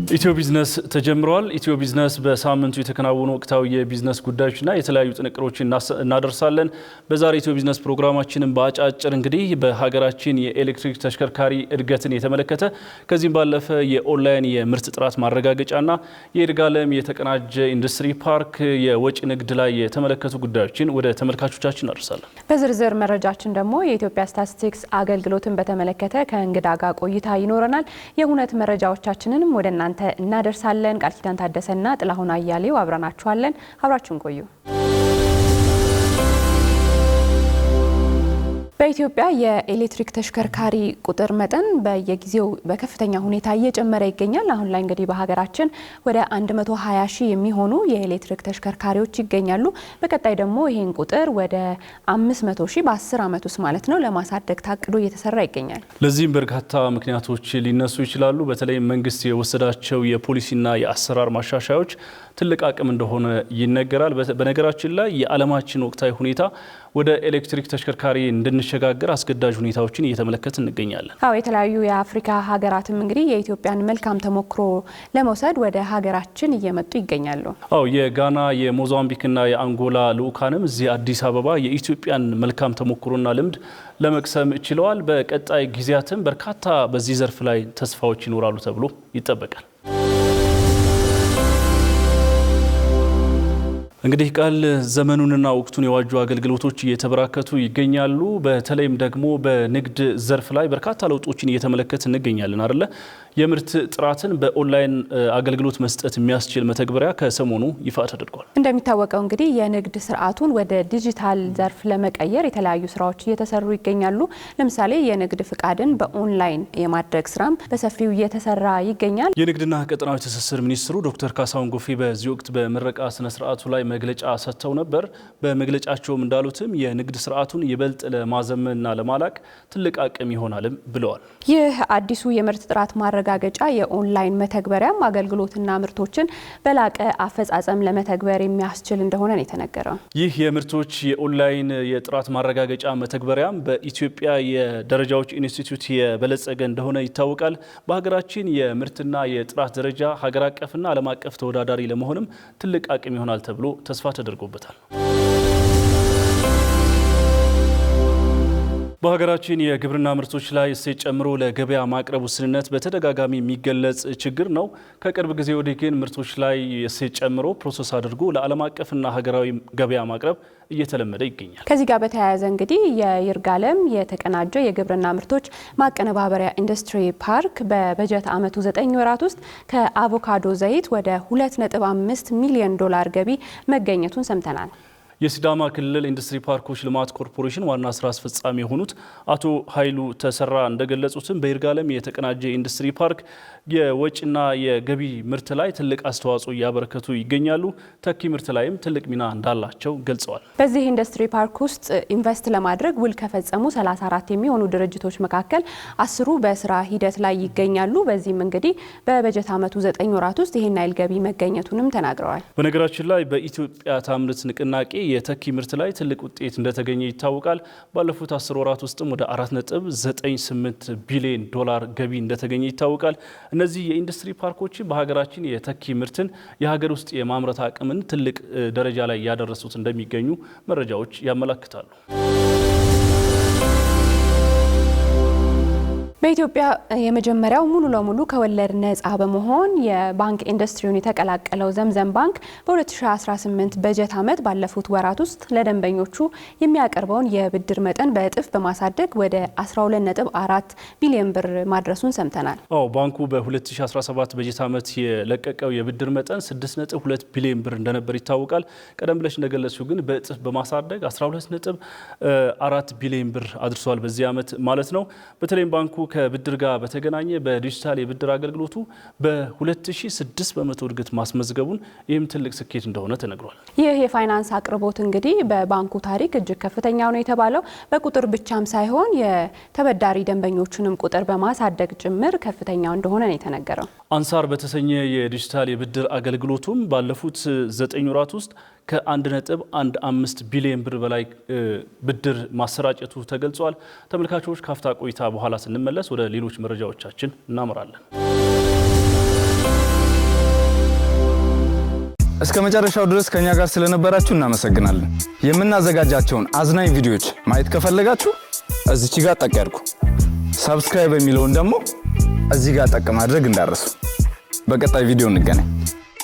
ኢትዮ ቢዝነስ ተጀምሯል። ኢትዮ ቢዝነስ በሳምንቱ የተከናወኑ ወቅታዊ የቢዝነስ ጉዳዮችና የተለያዩ ጥንቅሮችን እናደርሳለን። በዛሬ ኢትዮ ቢዝነስ ፕሮግራማችንን በአጫጭር እንግዲህ በሀገራችን የኤሌክትሪክ ተሽከርካሪ እድገትን የተመለከተ ከዚህም ባለፈ የኦንላይን የምርት ጥራት ማረጋገጫና የይርጋለም የተቀናጀ ኢንዱስትሪ ፓርክ የወጪ ንግድ ላይ የተመለከቱ ጉዳዮችን ወደ ተመልካቾቻችን እናደርሳለን። በዝርዝር መረጃችን ደግሞ የኢትዮጵያ ስታቲስቲክስ አገልግሎትን በተመለከተ ከእንግዳ ጋር ቆይታ ይኖረናል። የሁነት መረጃዎቻችንንም ወደ እናንተ እናደርሳለን። ቃል ኪዳን ታደሰና ጥላሁን አያሌው አብረናችኋለን። አብራችሁን ቆዩ። በኢትዮጵያ የኤሌክትሪክ ተሽከርካሪ ቁጥር መጠን በየጊዜው በከፍተኛ ሁኔታ እየጨመረ ይገኛል። አሁን ላይ እንግዲህ በሀገራችን ወደ 120 ሺህ የሚሆኑ የኤሌክትሪክ ተሽከርካሪዎች ይገኛሉ። በቀጣይ ደግሞ ይሄን ቁጥር ወደ 500 ሺህ በ10 ዓመት ውስጥ ማለት ነው ለማሳደግ ታቅዶ እየተሰራ ይገኛል። ለዚህም በርካታ ምክንያቶች ሊነሱ ይችላሉ። በተለይ መንግስት የወሰዳቸው የፖሊሲና የአሰራር ማሻሻያዎች ትልቅ አቅም እንደሆነ ይነገራል። በነገራችን ላይ የዓለማችን ወቅታዊ ሁኔታ ወደ ኤሌክትሪክ ተሽከርካሪ እንድንሸጋገር አስገዳጅ ሁኔታዎችን እየተመለከትን እንገኛለን። የተለያዩ የአፍሪካ ሀገራትም እንግዲህ የኢትዮጵያን መልካም ተሞክሮ ለመውሰድ ወደ ሀገራችን እየመጡ ይገኛሉ። የጋና የሞዛምቢክና የአንጎላ ልዑካንም እዚህ አዲስ አበባ የኢትዮጵያን መልካም ተሞክሮና ልምድ ለመቅሰም ችለዋል። በቀጣይ ጊዜያትም በርካታ በዚህ ዘርፍ ላይ ተስፋዎች ይኖራሉ ተብሎ ይጠበቃል። እንግዲህ ቃል ዘመኑንና ወቅቱን የዋጁ አገልግሎቶች እየተበራከቱ ይገኛሉ። በተለይም ደግሞ በንግድ ዘርፍ ላይ በርካታ ለውጦችን እየተመለከት እንገኛለን አይደለ? የምርት ጥራትን በኦንላይን አገልግሎት መስጠት የሚያስችል መተግበሪያ ከሰሞኑ ይፋ ተደርጓል። እንደሚታወቀው እንግዲህ የንግድ ስርዓቱን ወደ ዲጂታል ዘርፍ ለመቀየር የተለያዩ ስራዎች እየተሰሩ ይገኛሉ። ለምሳሌ የንግድ ፍቃድን በኦንላይን የማድረግ ስራም በሰፊው እየተሰራ ይገኛል። የንግድና ቀጠናዊ ትስስር ሚኒስትሩ ዶክተር ካሳሁን ጎፌ በዚህ ወቅት በምረቃ ስነ ስርዓቱ ላይ መግለጫ ሰጥተው ነበር። በመግለጫቸውም እንዳሉትም የንግድ ስርዓቱን ይበልጥ ለማዘመንና ለማላቅ ትልቅ አቅም ይሆናልም ብለዋል። ይህ አዲሱ የምርት ጥራት ማረጋገጫ የኦንላይን መተግበሪያም አገልግሎትና ምርቶችን በላቀ አፈጻጸም ለመተግበር የሚያስችል እንደሆነ ነው የተነገረው። ይህ የምርቶች የኦንላይን የጥራት ማረጋገጫ መተግበሪያም በኢትዮጵያ የደረጃዎች ኢንስቲትዩት የበለጸገ እንደሆነ ይታወቃል። በሀገራችን የምርትና የጥራት ደረጃ ሀገር አቀፍና ዓለም አቀፍ ተወዳዳሪ ለመሆንም ትልቅ አቅም ይሆናል ተብሎ ተስፋ ተደርጎበታል። በሀገራችን የግብርና ምርቶች ላይ እሴት ጨምሮ ለገበያ ማቅረብ ውስንነት በተደጋጋሚ የሚገለጽ ችግር ነው። ከቅርብ ጊዜ ወዲህ ግን ምርቶች ላይ እሴት ጨምሮ ፕሮሰስ አድርጎ ለዓለም አቀፍና ሀገራዊ ገበያ ማቅረብ እየተለመደ ይገኛል። ከዚህ ጋር በተያያዘ እንግዲህ የይርጋለም የተቀናጀ የግብርና ምርቶች ማቀነባበሪያ ኢንዱስትሪ ፓርክ በበጀት ዓመቱ 9 ወራት ውስጥ ከአቮካዶ ዘይት ወደ 2.5 ሚሊዮን ዶላር ገቢ መገኘቱን ሰምተናል። የሲዳማ ክልል ኢንዱስትሪ ፓርኮች ልማት ኮርፖሬሽን ዋና ስራ አስፈጻሚ የሆኑት አቶ ኃይሉ ተሰራ እንደገለጹትም በይርጋለም የተቀናጀ ኢንዱስትሪ ፓርክ የወጪና የገቢ ምርት ላይ ትልቅ አስተዋጽኦ እያበረከቱ ይገኛሉ። ተኪ ምርት ላይም ትልቅ ሚና እንዳላቸው ገልጸዋል። በዚህ ኢንዱስትሪ ፓርክ ውስጥ ኢንቨስት ለማድረግ ውል ከፈጸሙ 34 የሚሆኑ ድርጅቶች መካከል 10ሩ በስራ ሂደት ላይ ይገኛሉ። በዚህም እንግዲህ በበጀት ዓመቱ 9 ወራት ውስጥ ይህን ያህል ገቢ መገኘቱንም ተናግረዋል። በነገራችን ላይ በኢትዮጵያ ታምርት ንቅናቄ የተኪ ምርት ላይ ትልቅ ውጤት እንደተገኘ ይታወቃል። ባለፉት 10 ወራት ውስጥም ወደ 4.98 ቢሊዮን ዶላር ገቢ እንደተገኘ ይታወቃል። እነዚህ የኢንዱስትሪ ፓርኮች በሀገራችን የተኪ ምርትን የሀገር ውስጥ የማምረት አቅምን ትልቅ ደረጃ ላይ ያደረሱት እንደሚገኙ መረጃዎች ያመለክታሉ። በኢትዮጵያ የመጀመሪያው ሙሉ ለሙሉ ከወለድ ነፃ በመሆን የባንክ ኢንዱስትሪውን የተቀላቀለው ዘምዘም ባንክ በ2018 በጀት ዓመት ባለፉት ወራት ውስጥ ለደንበኞቹ የሚያቀርበውን የብድር መጠን በእጥፍ በማሳደግ ወደ 12.4 ቢሊዮን ብር ማድረሱን ሰምተናል። ባንኩ በ2017 በጀት ዓመት የለቀቀው የብድር መጠን 6.2 ቢሊዮን ብር እንደነበር ይታወቃል። ቀደም ብለሽ እንደገለጽሽው ግን በእጥፍ በማሳደግ 12.4 ቢሊዮን ብር አድርሷል በዚህ ዓመት ማለት ነው። በተለይም ባንኩ ከብድር ጋር በተገናኘ በዲጂታል የብድር አገልግሎቱ በ2006 በመቶ እድገት ማስመዝገቡን ይህም ትልቅ ስኬት እንደሆነ ተነግሯል። ይህ የፋይናንስ አቅርቦት እንግዲህ በባንኩ ታሪክ እጅግ ከፍተኛው ነው የተባለው በቁጥር ብቻም ሳይሆን የተበዳሪ ደንበኞቹንም ቁጥር በማሳደግ ጭምር ከፍተኛው እንደሆነ ነው የተነገረው። አንሳር በተሰኘ የዲጂታል የብድር አገልግሎቱም ባለፉት 9 ወራት ውስጥ ከ1.15 ቢሊዮን ብር በላይ ብድር ማሰራጨቱ ተገልጿል። ተመልካቾች ካፍታ ቆይታ በኋላ ስንመለስ ወደ ሌሎች መረጃዎቻችን እናመራለን። እስከ መጨረሻው ድረስ ከኛ ጋር ስለነበራችሁ እናመሰግናለን። የምናዘጋጃቸውን አዝናኝ ቪዲዮዎች ማየት ከፈለጋችሁ እዚች ጋር ጠቅ ያድርጉ። ሰብስክራይብ የሚለውን ደግሞ እዚህ ጋር ጠቅ ማድረግ እንዳረሱ። በቀጣይ ቪዲዮ እንገናኝ።